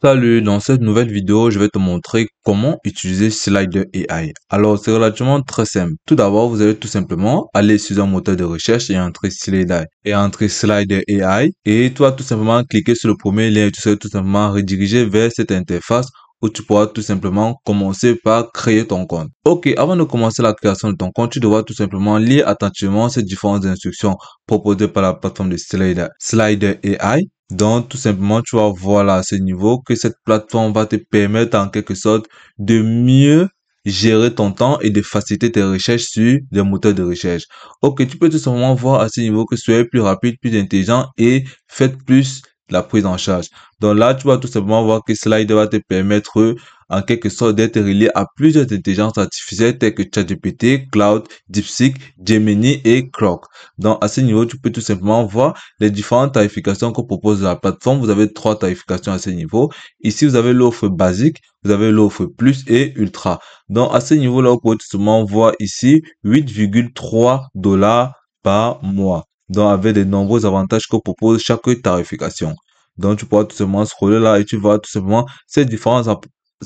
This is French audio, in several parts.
Salut, dans cette nouvelle vidéo, je vais te montrer comment utiliser Slider AI. Alors, c'est relativement très simple. Tout d'abord, vous allez tout simplement aller sur un moteur de recherche et entrer Slider AI. Et tu vas tout simplement cliquer sur le premier lien et tu seras tout simplement redirigé vers cette interface où tu pourras tout simplement commencer par créer ton compte. Ok, avant de commencer la création de ton compte, tu devras tout simplement lire attentivement ces différentes instructions proposées par la plateforme de Slider AI. Donc, tout simplement, tu vas voir là à ce niveau que cette plateforme va te permettre en quelque sorte de mieux gérer ton temps et de faciliter tes recherches sur les moteurs de recherche. Ok, tu peux tout simplement voir à ce niveau que soyez plus rapide, plus intelligent et faites plus la prise en charge. Donc là, tu vas tout simplement voir que Slider va te permettre en quelque sorte d'être relié à plusieurs intelligences artificielles telles que ChatGPT, Cloud, DeepSeek, Gemini et Grok. Donc à ce niveau, tu peux tout simplement voir les différentes tarifications que propose la plateforme. Vous avez trois tarifications à ce niveau. Ici, vous avez l'offre basique, vous avez l'offre plus et ultra. Donc, à ce niveau-là, vous pouvez tout simplement voir ici 8,3 $ par mois. Donc, avec de nombreux avantages que propose chaque tarification. Donc, tu pourras tout simplement scroller là et tu vois tout simplement ces différents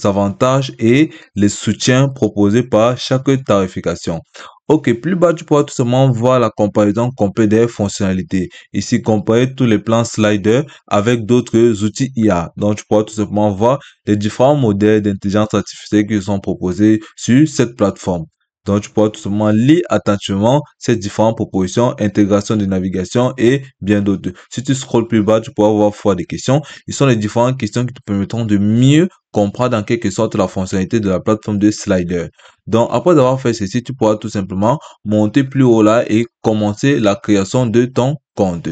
avantages et les soutiens proposés par chaque tarification. Ok, plus bas, tu pourras tout simplement voir la comparaison complète des fonctionnalités. Ici, comparer tous les plans Slider avec d'autres outils IA. Donc, tu pourras tout simplement voir les différents modèles d'intelligence artificielle qui sont proposés sur cette plateforme. Donc, tu pourras tout simplement lire attentivement ces différentes propositions, intégration de navigation et bien d'autres. Si tu scrolles plus bas, tu pourras voir fois des questions. Ils sont les différentes questions qui te permettront de mieux comprendre en quelque sorte la fonctionnalité de la plateforme de Slider. Donc, après avoir fait ceci, tu pourras tout simplement monter plus haut là et commencer la création de ton compte.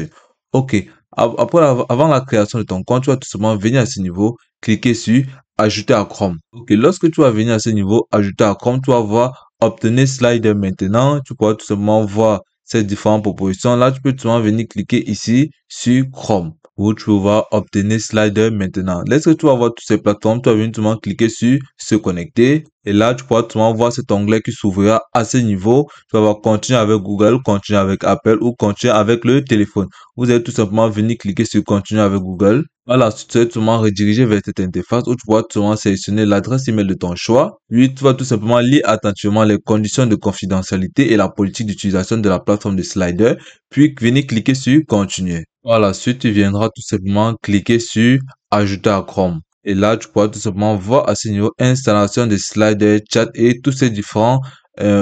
Ok. Avant la création de ton compte, tu vas tout simplement venir à ce niveau, cliquer sur ajouter à Chrome. Ok. Lorsque tu vas venir à ce niveau, ajouter à Chrome, tu vas voir obtenir Slider maintenant. Tu pourras tout simplement voir ces différentes propositions. Là, tu peux tout simplement venir cliquer ici sur Chrome où tu vas obtenir Slider maintenant. Lorsque tu vas voir toutes ces plateformes, tu vas venir tout simplement cliquer sur se connecter. Et là, tu pourras tout simplement voir cet onglet qui s'ouvrira à ce niveau. Tu vas voir continuer avec Google, continuer avec Apple ou continuer avec le téléphone. Vous allez tout simplement venir cliquer sur continuer avec Google. Voilà, tu vas tout simplement rediriger vers cette interface où tu pourras tout simplement sélectionner l'adresse email de ton choix. Puis, tu vas tout simplement lire attentivement les conditions de confidentialité et la politique d'utilisation de la plateforme de Slider. Puis, venir cliquer sur continuer. Par la suite, tu viendras tout simplement cliquer sur ajouter à Chrome. Et là, tu pourras tout simplement voir à ce niveau installation de Slider, chat et tous ces différents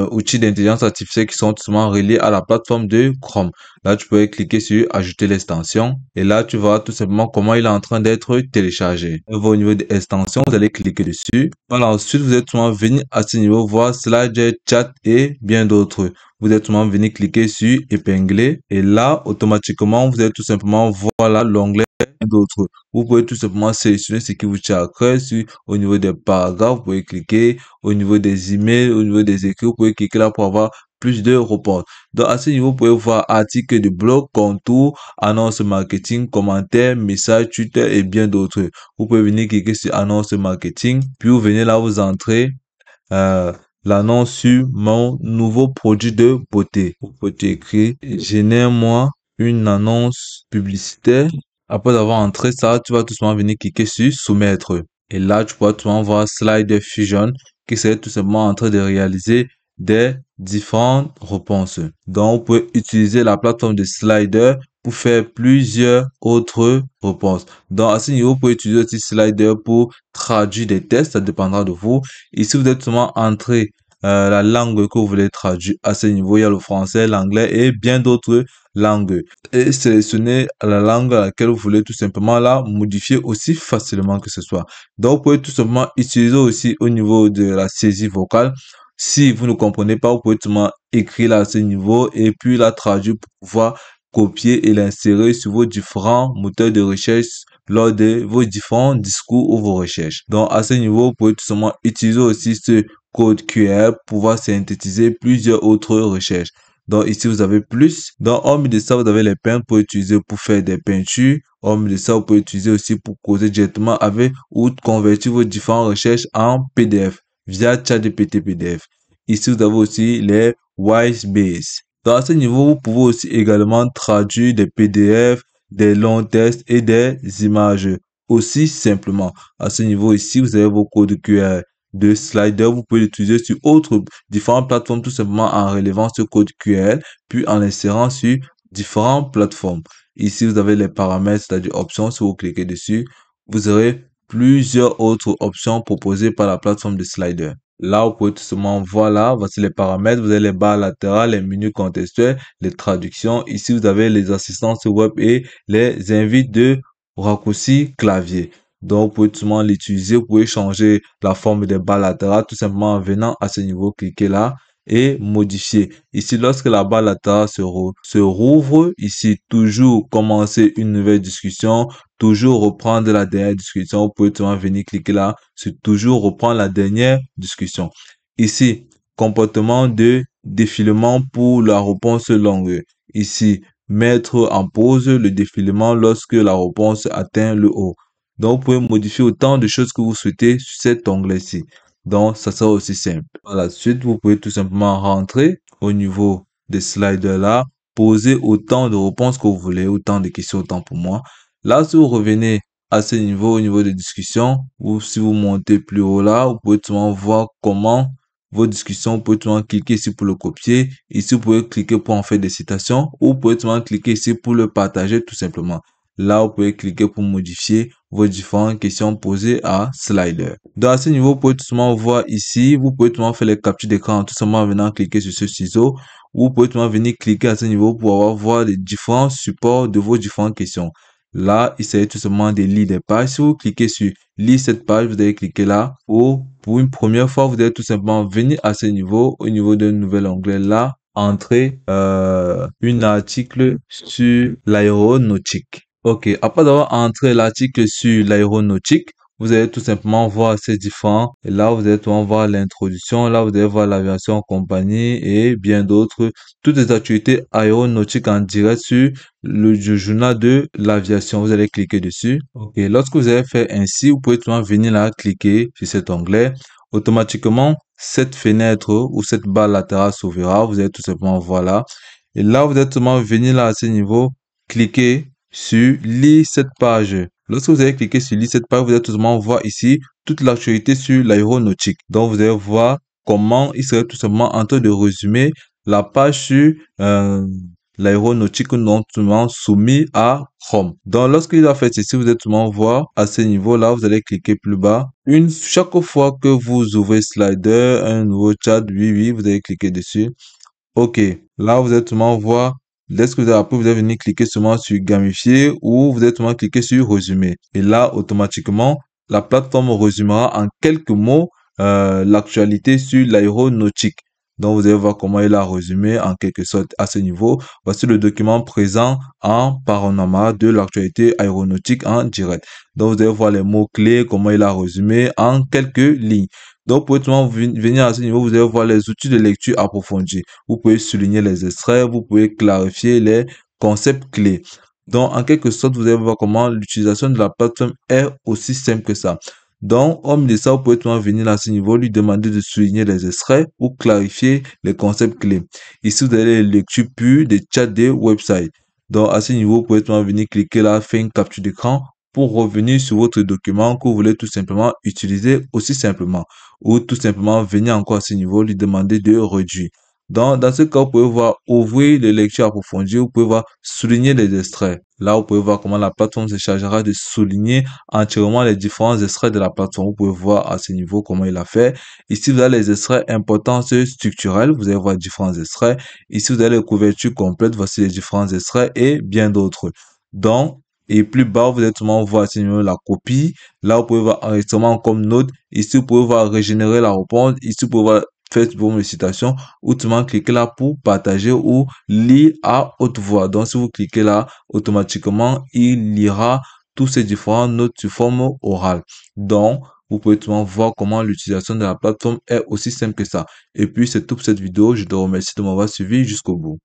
outils d'intelligence artificielle qui sont tout simplement reliés à la plateforme de Chrome. Là, tu peux cliquer sur ajouter l'extension. Et là, tu vois tout simplement comment il est en train d'être téléchargé. Au niveau des extensions, vous allez cliquer dessus. Voilà, ensuite, vous êtes tout simplement venir à ce niveau voir Slider, chat et bien d'autres. Vous êtes tout simplement venir cliquer sur épingler. Et là, automatiquement, vous allez tout simplement voir là l'onglet d'autres. Vous pouvez tout simplement sélectionner ce qui vous tient à cœur. Au niveau des paragraphes, vous pouvez cliquer. Au niveau des emails, au niveau des écrits, vous pouvez cliquer là pour avoir plus de reports. Donc, à ce niveau, vous pouvez voir articles de blog, contours, annonces marketing, commentaires, messages, Twitter et bien d'autres. Vous pouvez venir cliquer sur annonces marketing. Puis, vous venez là, vous entrez l'annonce sur mon nouveau produit de beauté. Vous pouvez écrire, génère-moi une annonce publicitaire. Après avoir entré ça, tu vas tout simplement venir cliquer sur soumettre. Et là, tu pourras tout simplement voir Slider Fusion qui serait tout simplement en train de réaliser des différentes réponses. Donc, vous pouvez utiliser la plateforme de Slider pour faire plusieurs autres réponses. Donc, à ce niveau, vous pouvez utiliser aussi Slider pour traduire des tests, ça dépendra de vous. Ici, vous êtes seulement entré la langue que vous voulez traduire. À ce niveau, il y a le français, l'anglais et bien d'autres langues. Et sélectionnez la langue à laquelle vous voulez tout simplement la modifier aussi facilement que ce soit. Donc, vous pouvez tout simplement utiliser aussi au niveau de la saisie vocale. Si vous ne comprenez pas, vous pouvez tout simplement écrire là à ce niveau et puis la traduire pour pouvoir copier et l'insérer sur vos différents moteurs de recherche lors de vos différents discours ou vos recherches. Donc, à ce niveau, vous pouvez tout simplement utiliser aussi ce code QR pour pouvoir synthétiser plusieurs autres recherches. Donc, ici, vous avez plus. Donc, hormis de ça, vous avez les peintres pour utiliser pour faire des peintures. Hormis de ça, vous pouvez utiliser aussi pour causer directement avec ou convertir vos différentes recherches en PDF via ChatGPT PDF. Ici, vous avez aussi les Whitebase. Donc, à ce niveau, vous pouvez aussi également traduire des PDF, des longs textes et des images. aussi simplement. À ce niveau ici, vous avez vos codes QR de slider. Vous pouvez l'utiliser sur différentes plateformes tout simplement en relevant ce code QR, puis en l'insérant sur différentes plateformes. Ici, vous avez les paramètres, c'est-à-dire options. Si vous cliquez dessus, vous aurez plusieurs autres options proposées par la plateforme de slider. Là, vous pouvez tout simplement voir là, voici les paramètres. Vous avez les barres latérales, les menus contextuels, les traductions. Ici, vous avez les assistances web et les invites de raccourci clavier. Donc, vous pouvez tout simplement l'utiliser. Vous pouvez changer la forme des barres latérales tout simplement en venant à ce niveau, cliquer là et modifier. Ici, lorsque la barre latérale se rouvre, ici, toujours commencer une nouvelle discussion, toujours reprendre la dernière discussion. Vous pouvez tout simplement venir cliquer là, c'est toujours reprendre la dernière discussion. Ici, comportement de défilement pour la réponse longue. Ici, mettre en pause le défilement lorsque la réponse atteint le haut. Donc, vous pouvez modifier autant de choses que vous souhaitez sur cet onglet-ci. Donc, ça sera aussi simple. Par la suite, vous pouvez tout simplement rentrer au niveau des sliders là, poser autant de réponses que vous voulez, autant de questions, autant pour moi. Là, si vous revenez à ce niveau, au niveau des discussions, ou si vous montez plus haut là, vous pouvez tout simplement voir comment vos discussions, vous pouvez tout simplement cliquer ici pour le copier. Ici, vous pouvez cliquer pour en faire des citations, ou vous pouvez tout simplement cliquer ici pour le partager tout simplement. Là, vous pouvez cliquer pour modifier vos différentes questions posées à Slider. Dans ce niveau, vous pouvez tout simplement voir ici, vous pouvez tout simplement faire les captures d'écran tout simplement en venant cliquer sur ce ciseau, ou vous pouvez tout simplement venir cliquer à ce niveau pour avoir voir les différents supports de vos différentes questions. Là, il s'agit tout simplement de lire des pages. Si vous cliquez sur lire cette page, vous allez cliquer là. Ou pour une première fois, vous allez tout simplement venir à ce niveau, au niveau d'un nouvel onglet là, entrer un article sur l'aéronautique. Ok, après avoir entré l'article sur l'aéronautique, vous allez tout simplement voir ces différents. Et là, vous allez tout simplement voir l'introduction. Là, vous allez voir l'aviation en compagnie et bien d'autres. Toutes les activités aéronautiques en direct sur le journal de l'aviation. Vous allez cliquer dessus. Ok, lorsque vous avez fait ainsi, vous pouvez tout simplement venir là, cliquer sur cet onglet. Automatiquement, cette fenêtre ou cette barre latérale s'ouvrira. Vous allez tout simplement voir là. Et là, vous allez tout simplement venir là à ce niveau, cliquer sur lire cette page. Lorsque vous allez cliquer sur lire cette page, vous allez tout simplement voir ici toute l'actualité sur l'aéronautique. Donc, vous allez voir comment il serait tout simplement en train de résumer la page sur l'aéronautique non seulement soumis à Chrome. Donc, lorsqu'il a fait ceci, vous allez tout simplement voir à ce niveau-là, vous allez cliquer plus bas. Chaque fois que vous ouvrez Slider, un nouveau chat, oui, vous allez cliquer dessus. Ok, là, vous allez tout simplement voir. Lorsque vous avez appris, vous allez venir cliquer seulement sur gamifier ou vous allez seulement cliquer sur résumer. Et là, automatiquement, la plateforme résumera en quelques mots l'actualité sur l'aéronautique. Donc, vous allez voir comment il a résumé en quelque sorte à ce niveau. Voici le document présent en panorama de l'actualité aéronautique en direct. Donc, vous allez voir les mots-clés, comment il a résumé en quelques lignes. Donc, pour tout le monde venir à ce niveau, vous allez voir les outils de lecture approfondis. Vous pouvez souligner les extraits, vous pouvez clarifier les concepts clés. Donc, en quelque sorte, vous allez voir comment l'utilisation de la plateforme est aussi simple que ça. Donc, homme de ça, vous pouvez tout le monde venir à ce niveau, lui demander de souligner les extraits ou clarifier les concepts clés. Ici, vous avez les lectures pures des chats des websites. Donc, à ce niveau, vous pouvez tout le monde venir cliquer là, faire une capture d'écran pour revenir sur votre document que vous voulez tout simplement utiliser aussi simplement. Ou tout simplement venir encore à ce niveau, lui demander de réduire. Dans ce cas, vous pouvez voir ouvrir les lectures approfondies, vous pouvez voir souligner les extraits. Là, vous pouvez voir comment la plateforme se chargera de souligner entièrement les différents extraits de la plateforme. Vous pouvez voir à ce niveau comment il a fait. Ici, vous avez les extraits importance structurelle. Vous allez voir différents extraits. Ici, vous avez les couvertures complètes. Voici les différents extraits et bien d'autres. Donc, et plus bas, vous allez tout voir à ce niveau la copie. Là, vous pouvez voir enregistrement comme note. Ici, vous pouvez voir régénérer la réponse. Ici, vous pouvez voir faire vos citations ou tout le monde cliquez là pour partager ou lire à haute voix. Donc, si vous cliquez là, automatiquement, il lira tous ces différentes notes sous forme orale. Donc, vous pouvez tout le monde voir comment l'utilisation de la plateforme est aussi simple que ça. Et puis, c'est tout pour cette vidéo. Je te remercie de m'avoir suivi jusqu'au bout.